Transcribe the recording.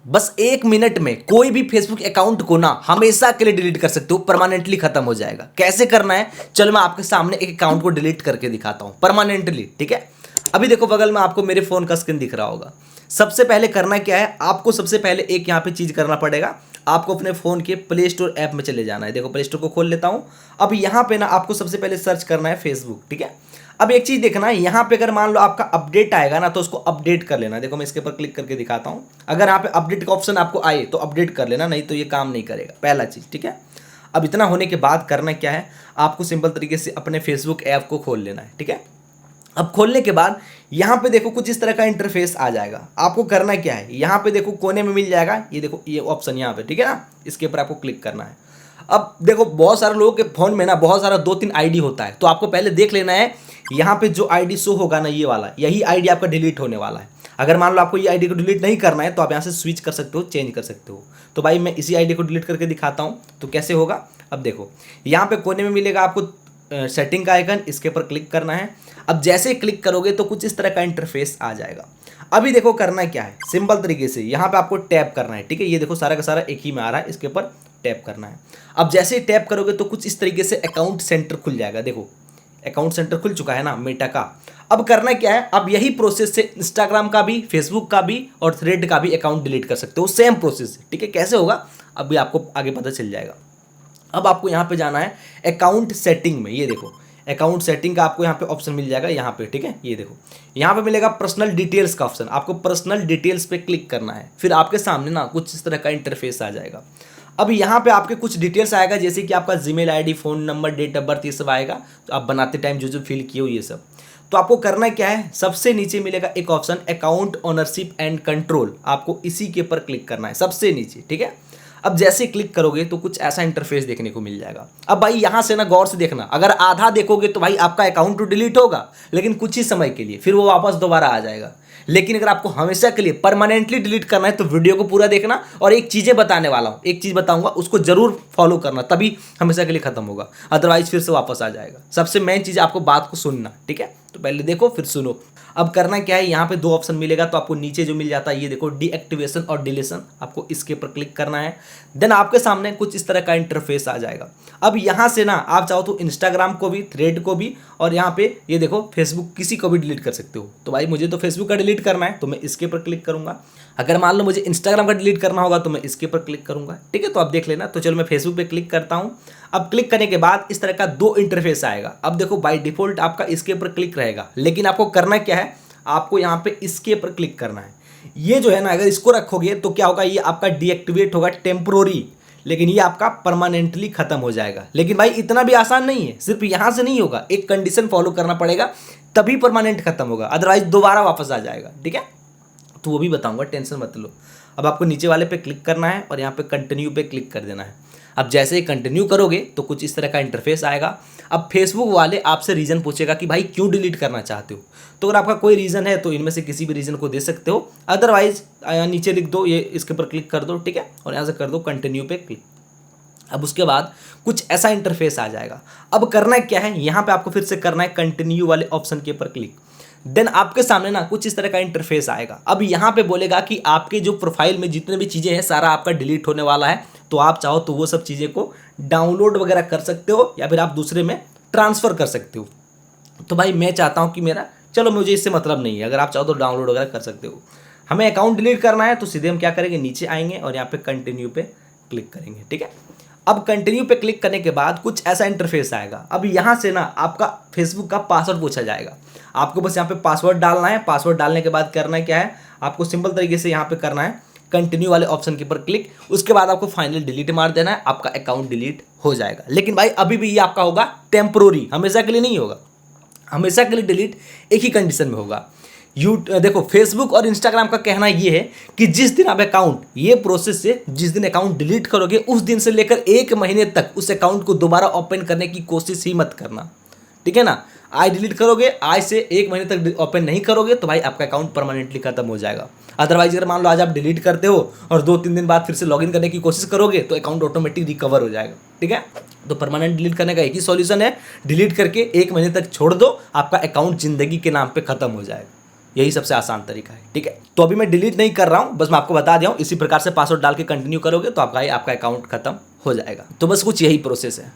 बस 1 मिनट में कोई भी फेसबुक अकाउंट को ना हमेशा के लिए डिलीट कर सकते हो, परमानेंटली खत्म हो जाएगा। कैसे करना है, चलो मैं आपके सामने एक अकाउंट को डिलीट करके दिखाता हूं परमानेंटली, ठीक है। अभी देखो बगल में आपको मेरे फोन का स्क्रीन दिख रहा होगा। सबसे पहले करना क्या है, आपको सबसे पहले एक यहाँ पे चीज करना पड़ेगा। आपको अपने फोन के प्ले स्टोर ऐप में चले जाना है। देखो प्ले स्टोर को खोल लेता हूं। अब यहाँ पे ना आपको सबसे पहले सर्च करना है फेसबुक, ठीक है। अब एक चीज देखना, यहाँ पे अगर मान लो आपका अपडेट आएगा ना तो उसको अपडेट कर लेना। देखो मैं इसके ऊपर क्लिक करके दिखाता हूँ। अगर यहाँ पे अपडेट का ऑप्शन आपको आए तो अपडेट कर लेना, नहीं तो ये काम नहीं करेगा, पहला चीज, ठीक है। अब इतना होने के बाद करना क्या है, आपको सिंपल तरीके से अपने फेसबुक ऐप को खोल लेना है, ठीक है। अब खोलने के बाद यहाँ पे देखो कुछ इस तरह का इंटरफेस आ जाएगा। आपको करना क्या है, यहाँ पे देखो कोने में मिल जाएगा, ये देखो ये ऑप्शन यहाँ पे, ठीक है ना, इसके ऊपर आपको क्लिक करना है। अब देखो बहुत सारे लोगों के फोन में ना बहुत सारा 2-3 आईडी होता है, तो आपको पहले देख लेना है यहाँ पे जो आईडी शो होगा ना ये वाला, यही आईडी आपका डिलीट होने वाला है। अगर मान लो आपको ये आईडी को डिलीट नहीं करना है तो आप यहाँ से स्विच कर सकते हो, चेंज कर सकते हो। तो भाई मैं इसी आईडी को डिलीट करके दिखाता हूँ, तो कैसे होगा। अब देखो यहाँ पे कोने में मिलेगा आपको सेटिंग का आइकन, इसके ऊपर क्लिक करना है। अब जैसे ही क्लिक करोगे तो कुछ इस तरह का इंटरफेस आ जाएगा। अभी देखो करना क्या है, सिंपल तरीके से यहाँ पे आपको टैप करना है, ठीक है। ये देखो सारा का सारा एक ही में आ रहा है, इसके ऊपर टैप करना है। अब जैसे ही टैप करोगे तो कुछ इस तरीके से अकाउंट सेंटर खुल जाएगा। देखो अकाउंट सेंटर खुल चुका है ना मेटा का। अब करना क्या है, अब यही प्रोसेस से इंस्टाग्राम का भी, फेसबुक का भी और थ्रेड का भी अकाउंट डिलीट कर सकते हो, सेम प्रोसेस, ठीक है। कैसे होगा अभी आपको आगे पता चल जाएगा। अब आपको यहाँ पे जाना है अकाउंट सेटिंग में। ये देखो अकाउंट सेटिंग का आपको यहाँ पे ऑप्शन मिल जाएगा, यहाँ पे, ठीक है। ये देखो यहाँ पे मिलेगा पर्सनल डिटेल्स का ऑप्शन, आपको पर्सनल डिटेल्स पे क्लिक करना है। फिर आपके सामने ना कुछ इस तरह का इंटरफेस आ जाएगा। अब यहाँ पे आपके कुछ डिटेल्स आएगा, जैसे कि आपका Gmail ID, phone number, date of birth, ये सब आएगा। तो आप बनाते टाइम जो जो फिल किए हो ये सब। तो आपको करना क्या है, सबसे नीचे मिलेगा एक option account ownership and control, आपको इसी के ऊपर क्लिक करना है सबसे नीचे, ठीक है। अब जैसे क्लिक करोगे तो कुछ ऐसा इंटरफेस देखने को मिल जाएगा। अब भाई यहाँ से ना गौर से देखना, अगर आधा देखोगे तो भाई आपका अकाउंट तो डिलीट होगा, लेकिन कुछ ही समय के लिए, फिर वो वापस दोबारा आ जाएगा। लेकिन अगर आपको हमेशा के लिए परमानेंटली डिलीट करना है तो वीडियो को पूरा देखना। और एक चीज़ें बताने वाला हूँ, एक चीज़ बताऊंगा, उसको जरूर फॉलो करना, तभी हमेशा के लिए खत्म होगा, अदरवाइज फिर से वापस आ जाएगा। सबसे मेन चीज़ आपको बात को सुनना, ठीक है। तो पहले देखो फिर सुनो। अब करना क्या है, यहाँ पे 2 ऑप्शन मिलेगा, तो आपको नीचे जो मिल जाता है ये देखो डीएक्टिवेशन और डिलीशन, आपको इसके ऊपर क्लिक करना है। देन आपके सामने कुछ इस तरह का इंटरफेस आ जाएगा। अब यहाँ से ना आप चाहो तो इंस्टाग्राम को भी, थ्रेड को भी, और यहाँ पे ये देखो फेसबुक, किसी को भी डिलीट कर सकते हो। तो भाई मुझे तो फेसबुक का डिलीट करना है तो मैं इसके ऊपर क्लिक करूंगा। अगर मान लो मुझे इंस्टाग्राम का डिलीट करना होगा तो मैं इसके ऊपर क्लिक करूंगा, ठीक है। तो आप देख लेना। तो चलो मैं फेसबुक पे क्लिक करता हूँ। अब क्लिक करने के बाद इस तरह का 2 इंटरफेस आएगा। अब देखो बाय डिफॉल्ट आपका इसके ऊपर क्लिक रहेगा, लेकिन आपको करना क्या है, आपको यहाँ पे इसके ऊपर क्लिक करना है। ये जो है ना, अगर इसको रखोगे तो क्या होगा, ये आपका डीएक्टिवेट होगा टेम्पोररी, लेकिन ये आपका परमानेंटली खत्म हो जाएगा। लेकिन भाई इतना भी आसान नहीं है, सिर्फ यहाँ से नहीं होगा, एक कंडीशन फॉलो करना पड़ेगा, तभी परमानेंट खत्म होगा, अदरवाइज दोबारा वापस आ जाएगा, ठीक है। तो वो भी बताऊंगा, टेंशन मत लो। अब आपको नीचे वाले पे क्लिक करना है और यहाँ पे कंटिन्यू पे क्लिक कर देना है। अब जैसे ही कंटिन्यू करोगे तो कुछ इस तरह का इंटरफेस आएगा। अब फेसबुक वाले आपसे रीज़न पूछेगा कि भाई क्यों डिलीट करना चाहते हो। तो अगर आपका कोई रीज़न है तो इनमें से किसी भी रीज़न को दे सकते हो, अदरवाइज नीचे लिख दो, ये इसके ऊपर क्लिक कर दो, ठीक है। और यहाँ से कर दो कंटिन्यू पे क्लिक। अब उसके बाद कुछ ऐसा इंटरफेस आ जाएगा। अब करना क्या है, यहाँ पे आपको फिर से करना है कंटिन्यू वाले ऑप्शन के ऊपर क्लिक। देन आपके सामने ना कुछ इस तरह का इंटरफेस आएगा। अब यहाँ पे बोलेगा कि आपके जो प्रोफाइल में जितने भी चीज़ें हैं सारा आपका डिलीट होने वाला है, तो आप चाहो तो वो सब चीज़ें को डाउनलोड वगैरह कर सकते हो या फिर आप दूसरे में ट्रांसफ़र कर सकते हो। तो भाई मैं चाहता हूँ कि मेरा, चलो मुझे इससे मतलब नहीं है, अगर आप चाहो तो डाउनलोड वगैरह कर सकते हो। हमें अकाउंट डिलीट करना है तो सीधे हम क्या करेंगे, नीचे आएंगे और यहाँ पे कंटिन्यू पे क्लिक करेंगे, ठीक है। अब कंटिन्यू पे क्लिक करने के बाद कुछ ऐसा इंटरफेस आएगा। अब यहाँ से ना आपका फेसबुक का पासवर्ड पूछा जाएगा। आपको बस यहाँ पे पासवर्ड डालना है। पासवर्ड डालने के बाद करना क्या है, आपको सिंपल तरीके से यहाँ पे करना है कंटिन्यू वाले ऑप्शन के ऊपर क्लिक। उसके बाद आपको फाइनल डिलीट मार देना है, आपका अकाउंट डिलीट हो जाएगा। लेकिन भाई अभी भी ये आपका होगा टेम्पोररी, हमेशा के लिए नहीं होगा। हमेशा के लिए डिलीट एक ही कंडीशन में होगा। देखो फेसबुक और इंस्टाग्राम का कहना ये है कि जिस दिन आप अकाउंट, ये प्रोसेस से जिस दिन अकाउंट डिलीट करोगे उस दिन से लेकर 1 महीने तक उस अकाउंट को दोबारा ओपन करने की कोशिश ही मत करना, ठीक है ना। आज डिलीट करोगे, आज से 1 महीने तक ओपन नहीं करोगे तो भाई आपका अकाउंट परमानेंटली खत्म हो जाएगा। अदरवाइज अगर मान लो आज आप डिलीट करते हो और 2-3 दिन बाद फिर से लॉगिन करने की कोशिश करोगे तो अकाउंट ऑटोमेटिक रिकवर हो जाएगा, ठीक है। तो परमानेंट डिलीट करने का एक ही सॉल्यूशन है, डिलीट करके 1 महीने तक छोड़ दो, आपका अकाउंट जिंदगी के नाम पे खत्म हो जाएगा। यही सबसे आसान तरीका है, ठीक है। तो अभी मैं डिलीट नहीं कर रहा हूँ, बस मैं आपको बता दिया हूँ, इसी प्रकार से पासवर्ड डाल के कंटिन्यू करोगे तो आपका अकाउंट खत्म हो जाएगा। तो बस कुछ यही प्रोसेस है।